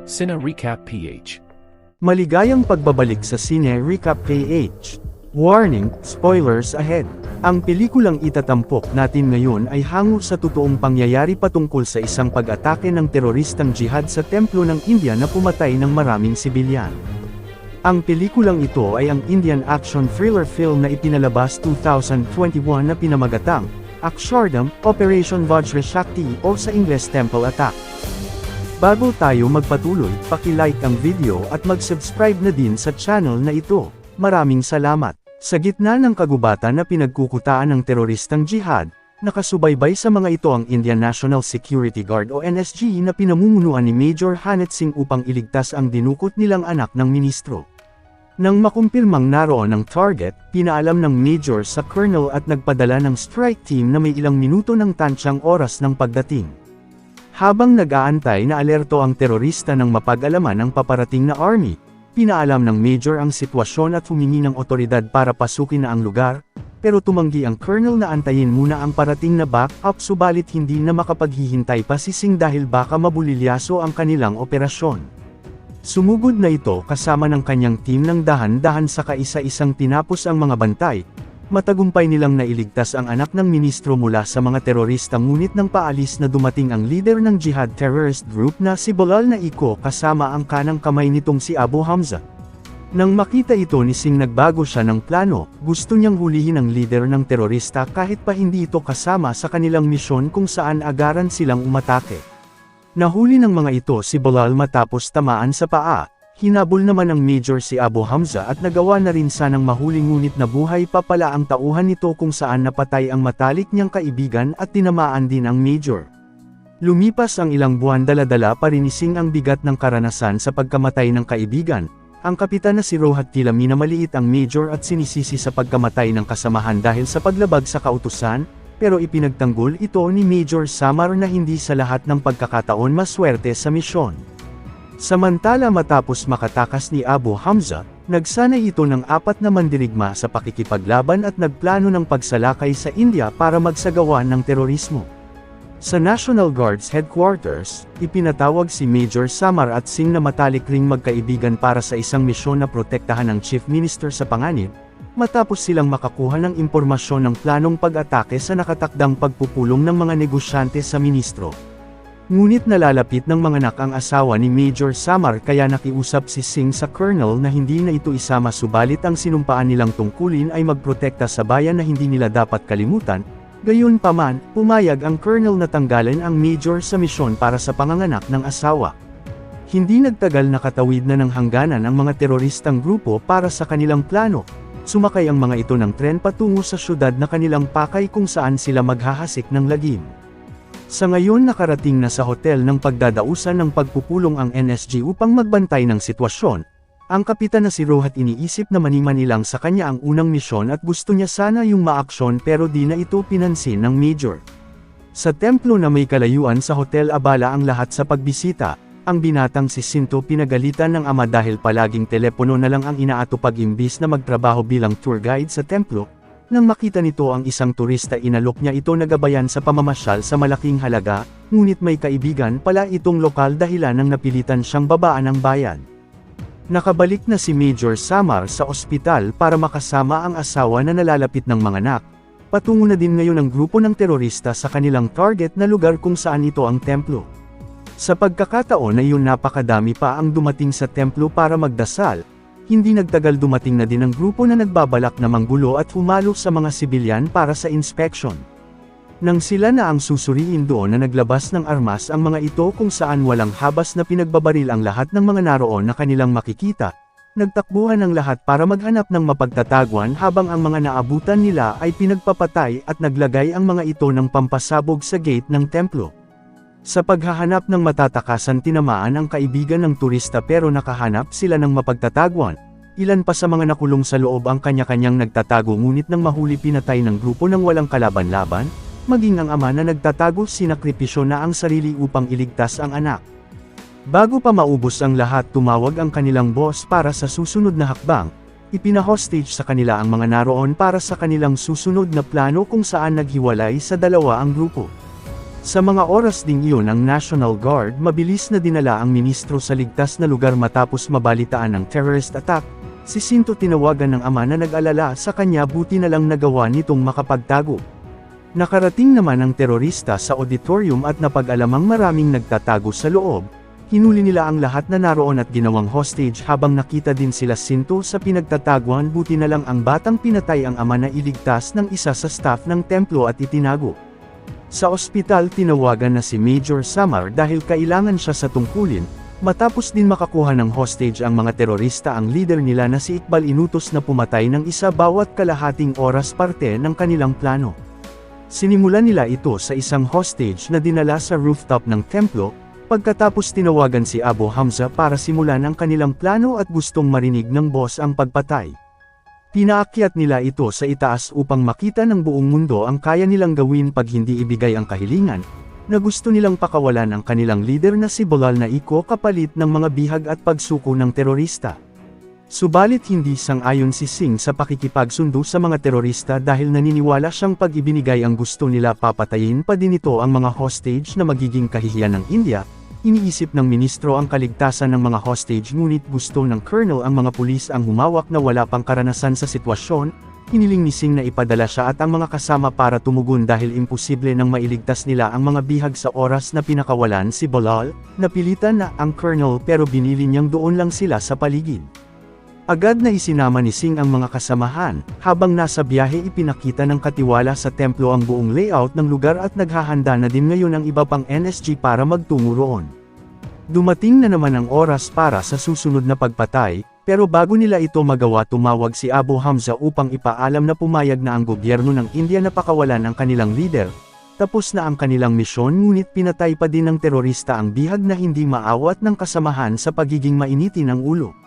Cine Recap PH. Maligayang pagbabalik sa Cine Recap PH. Warning, spoilers ahead. Ang pelikulang itatampok natin ngayon ay hango sa totoong pangyayari patungkol sa isang pag-atake ng teroristang jihad sa templo ng India na pumatay ng maraming sibilyan. Ang pelikulang ito ay ang Indian action thriller film na ipinalabas 2021 na pinamagatang Akshardham, Operation Vajra Shakti o sa Ingles Temple Attack. Bago tayo magpatuloy, paki-like ang video at mag-subscribe na din sa channel na ito. Maraming salamat. Sa gitna ng kagubatan na pinagkukutaan ng teroristang jihad, nakasubaybay sa mga ito ang Indian National Security Guard o NSG na pinamumunuan ni Major Hanet Singh upang iligtas ang dinukot nilang anak ng ministro. Nang makumpirmang naroon ang target, pinaalam ng Major sa Colonel at nagpadala ng strike team na may ilang minuto ng tansyang oras ng pagdating. Habang nag-aantay na alerto ang terorista ng mapag-alaman ang paparating na army, pinaalam ng Major ang sitwasyon at humingi ng otoridad para pasukin na ang lugar, pero tumanggi ang Colonel na antayin muna ang parating na backup subalit hindi na makapaghihintay pa si Singh dahil baka mabulilyaso ang kanilang operasyon. Sumugod na ito kasama ng kanyang team ng dahan-dahan sa kaisa-isang tinapos ang mga bantay. Matagumpay nilang nailigtas ang anak ng ministro mula sa mga terorista ngunit nang paalis na dumating ang leader ng jihad terrorist group na si Bilal na Iko kasama ang kanang kamay nitong si Abu Hamza. Nang makita ito ni Singh nagbago siya ng plano, gusto niyang hulihin ang leader ng terorista kahit pa hindi ito kasama sa kanilang misyon kung saan agaran silang umatake. Nahuli ng mga ito si Bilal matapos tamaan sa paa, hinabol naman ng Major si Abu Hamza at nagawa na rin sanang mahuli ngunit nabuhay pa pala ang tauhan nito kung saan napatay ang matalik niyang kaibigan at tinamaan din ang Major. Lumipas ang ilang buwan dala-dala pa rin ni Singh ang bigat ng karanasan sa pagkamatay ng kaibigan. Ang kapitan na si Rohat Tilami na maliit ang Major at sinisisi sa pagkamatay ng kasamahan dahil sa paglabag sa kautusan, pero ipinagtanggol ito ni Major Samar na hindi sa lahat ng pagkakataon maswerte sa misyon. Samantala matapos makatakas ni Abu Hamza, nagsanay ito ng 4 na mandirigma sa pakikipaglaban at nagplano ng pagsalakay sa India para magsagawa ng terorismo. Sa National Guard's headquarters, ipinatawag si Major Samar at Singh na matalik ring magkaibigan para sa isang misyon na protektahan ang Chief Minister sa panganib, matapos silang makakuha ng impormasyon ng planong pag-atake sa nakatakdang pagpupulong ng mga negosyante sa ministro. Ngunit nalalapit ng mga anak ang asawa ni Major Samar kaya nakiusap si Singh sa Colonel na hindi na ito isama subalit ang sinumpaan nilang tungkulin ay magprotekta sa bayan na hindi nila dapat kalimutan. Gayunpaman, pumayag ang Colonel na tanggalan ang Major sa misyon para sa panganganak ng asawa. Hindi nagtagal nakatawid na ng hangganan ang mga teroristang grupo para sa kanilang plano. Sumakay ang mga ito ng tren patungo sa syudad na kanilang pakay kung saan sila maghahasik ng lagim. Sa ngayon nakarating na sa hotel ng pagdadausan ng pagpupulong ang NSG upang magbantay ng sitwasyon. Ang kapitan na si Rohat iniisip na manilang sa kanya ang unang misyon at gusto niya sana yung maaksyon pero di na ito pinansin ng Major. Sa templo na may kalayuan sa hotel abala ang lahat sa pagbisita. Ang binatang si Sinto pinagalitan ng ama dahil palaging telepono na lang ang inaatupag imbis na magtrabaho bilang tour guide sa templo. Nang makita nito ang isang turista inalok niya ito na gabayan sa pamamasyal sa malaking halaga, ngunit may kaibigan pala itong lokal dahilan ng napilitan siyang babaan ang bayan. Nakabalik na si Major Samar sa ospital para makasama ang asawa na nalalapit ng mga anak. Patungo na din ngayon ang grupo ng terorista sa kanilang target na lugar kung saan ito ang templo. Sa pagkakataon na iyon napakadami pa ang dumating sa templo para magdasal, hindi nagtagal dumating na din ang grupo na nagbabalak na manggulo at humalo sa mga sibilyan para sa inspection. Nang sila na ang susuriin doon na naglabas ng armas ang mga ito kung saan walang habas na pinagbabaril ang lahat ng mga naroon na kanilang makikita, nagtakbuhan ang lahat para maghanap ng mapagtatagwan habang ang mga naabutan nila ay pinagpapatay at naglagay ang mga ito ng pampasabog sa gate ng templo. Sa paghahanap ng matatakasan tinamaan ang kaibigan ng turista pero nakahanap sila ng mapagtatagwan. Ilan pa sa mga nakulong sa loob ang kanya-kanyang nagtatago ngunit nang mahuli pinatay ng grupo ng walang kalaban-laban, maging ang ama na nagtatago sinakripisyo na ang sarili upang iligtas ang anak. Bago pa maubos ang lahat tumawag ang kanilang boss para sa susunod na hakbang, ipinahostage sa kanila ang mga naroon para sa kanilang susunod na plano kung saan naghiwalay sa dalawa ang grupo. Sa mga oras ding iyon ang National Guard mabilis na dinala ang ministro sa ligtas na lugar matapos mabalitaan ng terrorist attack. Si Sinto tinawagan ng ama na nag-alala sa kanya, buti na lang nagawa nitong makapagtago. Nakarating naman ang terorista sa auditorium at napag-alamang maraming nagtatago sa loob. Hinuli nila ang lahat na naroon at ginawang hostage habang nakita din sila Sinto sa pinagtataguan. Buti na lang ang batang pinatay ang ama na iligtas ng isa sa staff ng templo at itinago. Sa ospital tinawagan na si Major Samar dahil kailangan siya sa tungkulin. Matapos din makakuha ng hostage ang mga terorista, ang leader nila na si Iqbal inutos na pumatay ng isa bawat kalahating oras, parte ng kanilang plano. Sinimulan nila ito sa isang hostage na dinala sa rooftop ng templo. Pagkatapos tinawagan si Abu Hamza para simulan ang kanilang plano at gustong marinig ng boss ang pagpatay. Pinaakyat nila ito sa itaas upang makita ng buong mundo ang kaya nilang gawin pag hindi ibigay ang kahilingan, na gusto nilang pakawalan ang kanilang leader na si Bilal na iko kapalit ng mga bihag at pagsuko ng terorista. Subalit hindi sang-ayon si Singh sa pakikipagsundo sa mga terorista dahil naniniwala siyang pag ibinigay ang gusto nila, papatayin pa din ito ang mga hostage na magiging kahihiyan ng India. Iniisip ng ministro ang kaligtasan ng mga hostage, ngunit gusto ng colonel ang mga pulis ang humawak na wala pang karanasan sa sitwasyon. Hiniling ni Singh na ipadala siya at ang mga kasama para tumugon dahil imposible nang mailigtas nila ang mga bihag sa oras na pinakawalan si Bilal. Napilitan na ang colonel pero binili niyang doon lang sila sa paligid. Agad na isinama ni Singh ang mga kasamahan. Habang nasa biyahe ipinakita ng katiwala sa templo ang buong layout ng lugar at naghahanda na din ngayon ang iba pang NSG para magtungo roon. Dumating na naman ang oras para sa susunod na pagpatay, pero bago nila ito magawa tumawag si Abu Hamza upang ipaalam na pumayag na ang gobyerno ng India na pakawalan ang kanilang leader. Tapos na ang kanilang misyon, ngunit pinatay pa din ng terorista ang bihag na hindi maawat ng kasamahan sa pagiging mainitin ng ulo.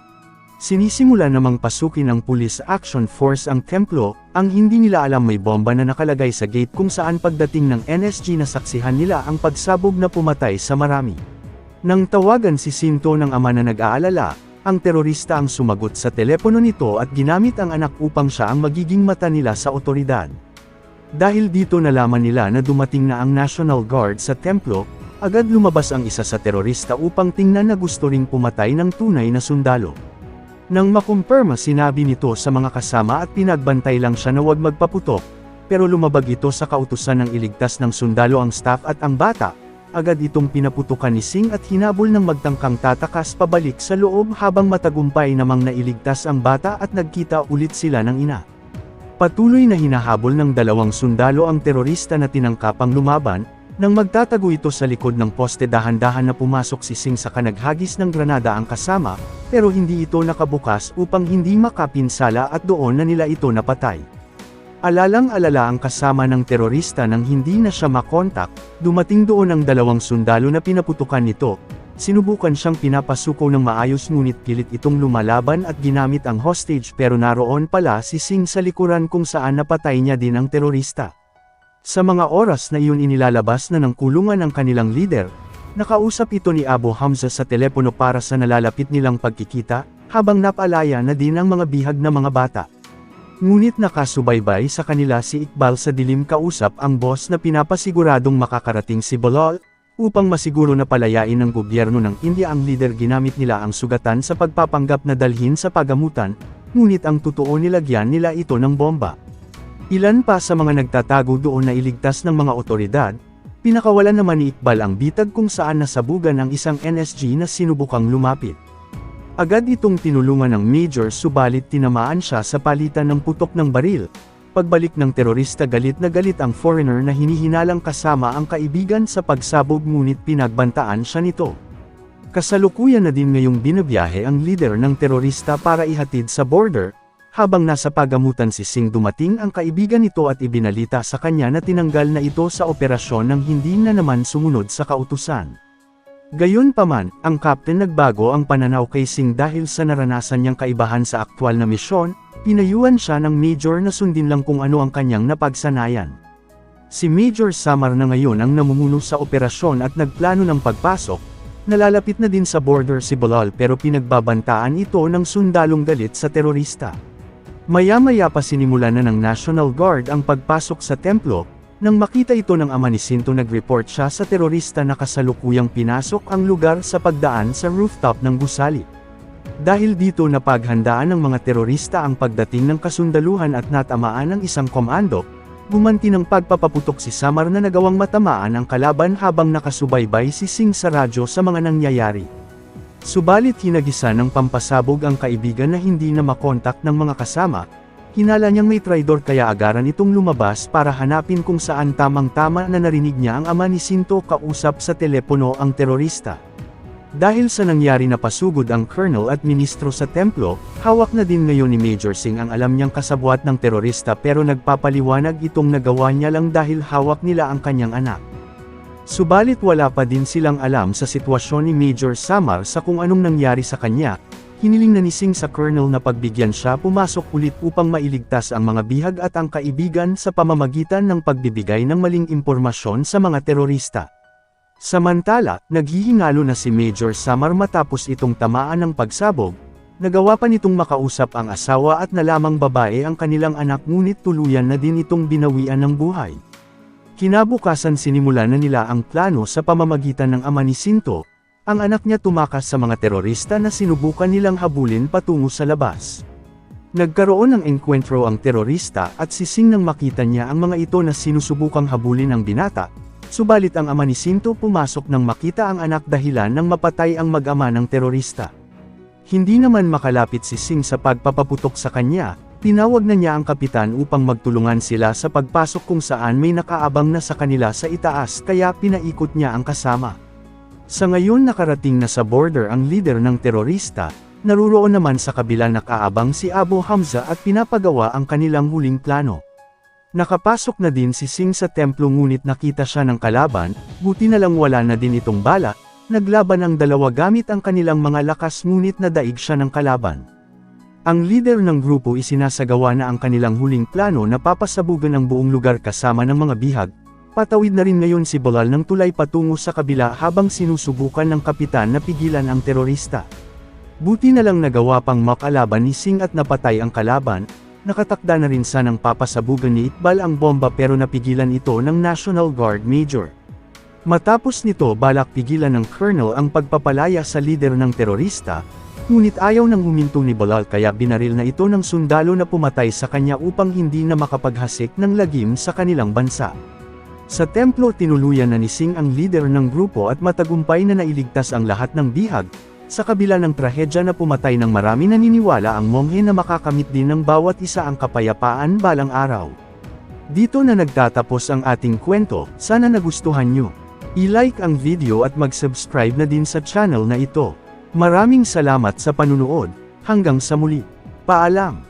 Sinisimula namang pasukin ng Police Action Force ang templo, ang hindi nila alam may bomba na nakalagay sa gate kung saan pagdating ng NSG nasaksihan nila ang pagsabog na pumatay sa marami. Nang tawagan si Sinto ng ama na nag-aalala, ang terorista ang sumagot sa telepono nito at ginamit ang anak upang siya ang magiging mata nila sa otoridad. Dahil dito nalaman nila na dumating na ang National Guard sa templo, agad lumabas ang isa sa terorista upang tingnan na gusto ring pumatay ng tunay na sundalo. Nang makumpirma, sinabi nito sa mga kasama at pinagbantay lang siya na huwag magpaputok, pero lumabag ito sa kautusan ng iligtas ng sundalo ang staff at ang bata. Agad itong pinaputukan ni Singh at hinabol ng magtangkang tatakas pabalik sa loob habang matagumpay namang nailigtas ang bata at nagkita ulit sila ng ina. Patuloy na hinahabol ng dalawang sundalo ang terorista na tinangkapang lumaban. Nang magtatago ito sa likod ng poste, dahan-dahan na pumasok si Singh sa kanaghagis ng granada ang kasama, pero hindi ito nakabukas upang hindi makapinsala at doon na nila ito napatay. Alalang-alala ang kasama ng terorista nang hindi na siya makontak. Dumating doon ang dalawang sundalo na pinaputukan nito. Sinubukan siyang pinapasuko ng maayos ngunit pilit itong lumalaban at ginamit ang hostage, pero naroon pala si Singh sa likuran kung saan napatay niya din ang terorista. Sa mga oras na iyon inilalabas na ng kulungan ang kanilang leader. Nakausap ito ni Abu Hamza sa telepono para sa nalalapit nilang pagkikita, habang napalaya na din ang mga bihag na mga bata. Ngunit nakasubaybay sa kanila si Iqbal sa dilim, kausap ang boss na pinapasiguradong makakarating si Bilal. Upang masiguro na palayain ng gobyerno ng India ang leader, ginamit nila ang sugatan sa pagpapanggap na dalhin sa pagamutan, ngunit ang totoo nilagyan nila ito ng bomba. Ilan pa sa mga nagtatago doon na iligtas ng mga otoridad. Pinakawalan naman ni Iqbal ang bitag kung saan nasabugan ang isang NSG na sinubukang lumapit. Agad itong tinulungan ng Major, subalit tinamaan siya sa palitan ng putok ng baril. Pagbalik ng terorista, galit na galit ang foreigner na hinihinalang kasama ang kaibigan sa pagsabog, ngunit pinagbantaan siya nito. Kasalukuyan na din ngayong binabiyahe ang leader ng terorista para ihatid sa border. Habang nasa pagamutan si Singh, dumating ang kaibigan nito at ibinalita sa kanya na tinanggal na ito sa operasyon nang hindi na naman sumunod sa kautusan. Gayunpaman, ang captain nagbago ang pananaw kay Singh dahil sa naranasan niyang kaibahan sa aktwal na misyon. Pinayuan siya ng Major na sundin lang kung ano ang kanyang napagsanayan. Si Major Samar na ngayon ang namumuno sa operasyon at nagplano ng pagpasok. Nalalapit na din sa border si Bilal pero pinagbabantaan ito ng sundalong galit sa terorista. Maya-maya pa sinimulan na ng National Guard ang pagpasok sa templo. Nang makita ito ng ama ni Sinto, nag-report siya sa terorista na kasalukuyang pinasok ang lugar sa pagdaan sa rooftop ng gusali. Dahil dito napaghandaan ng mga terorista ang pagdating ng kasundaluhan at natamaan ng isang komando, gumanti ng pagpapaputok si Samar na nagawang matamaan ang kalaban habang nakasubaybay si Singh sa radyo sa mga nangyayari. Subalit hinagisa ng pampasabog ang kaibigan na hindi na makontak ng mga kasama. Hinala niyang may traidor kaya agaran itong lumabas para hanapin kung saan tamang-tama na narinig niya ang ama ni Sinto kausap sa telepono ang terorista. Dahil sa nangyari na pasugod ang colonel at ministro sa templo, hawak na din ngayon ni Major Singh ang alam niyang kasabwat ng terorista pero nagpapaliwanag itong nagawa niya lang dahil hawak nila ang kanyang anak. Subalit wala pa din silang alam sa sitwasyon ni Major Samar sa kung anong nangyari sa kanya. Hiniling na ni Singh sa colonel na pagbigyan siya pumasok ulit upang mailigtas ang mga bihag at ang kaibigan sa pamamagitan ng pagbibigay ng maling impormasyon sa mga terorista. Samantala, naghihingalo na si Major Samar matapos itong tamaan ng pagsabog. Nagawa pa nitong makausap ang asawa at nalamang babae ang kanilang anak ngunit tuluyan na din itong binawian ng buhay. Kinabukasan sinimulan na nila ang plano sa pamamagitan ng ama ni Sinto. Ang anak niya tumakas sa mga terorista na sinubukan nilang habulin patungo sa labas. Nagkaroon ng enkwentro ang terorista at si Singh nang makita niya ang mga ito na sinusubukang habulin ang binata. Subalit ang ama ni Sinto pumasok nang makita ang anak dahilan nang mapatay ang mag-ama ng terorista. Hindi naman makalapit si Singh sa pagpapaputok sa kanya, tinawag na niya ang kapitan upang magtulungan sila sa pagpasok kung saan may nakaabang na sa kanila sa itaas kaya pinaikot niya ang kasama. Sa ngayon nakarating na sa border ang leader ng terorista, naruroon naman sa kabila nakaabang si Abu Hamza at pinapagawa ang kanilang huling plano. Nakapasok na din si Singh sa templo ngunit nakita siya ng kalaban, buti na lang wala na din itong bala, naglaban ang dalawa gamit ang kanilang mga lakas ngunit nadaig siya ng kalaban. Ang leader ng grupo isinasagawa na ang kanilang huling plano na papasabugan ang buong lugar kasama ng mga bihag. Patawid na rin ngayon si Bilal ng tulay patungo sa kabila habang sinusubukan ng kapitan na pigilan ang terorista. Buti na lang nagawa pang makalaban ni Singh at napatay ang kalaban. Nakatakda na rin sanang papasabugan ni Iqbal ang bomba pero napigilan ito ng National Guard Major. Matapos nito balak pigilan ng colonel ang pagpapalaya sa lider ng terorista, ngunit ayaw nang huminto ni Bilal kaya binaril na ito ng sundalo na pumatay sa kanya upang hindi na makapaghasik ng lagim sa kanilang bansa. Sa templo tinuluyan na ni Singh ang lider ng grupo at matagumpay na nailigtas ang lahat ng bihag. Sa kabila ng trahedya na pumatay ng marami naniniwala ang monghe na makakamit din ng bawat isa ang kapayapaan balang araw. Dito na nagtatapos ang ating kwento, sana nagustuhan nyo. I-like ang video at mag-subscribe na din sa channel na ito. Maraming salamat sa panunood, hanggang sa muli. Paalam!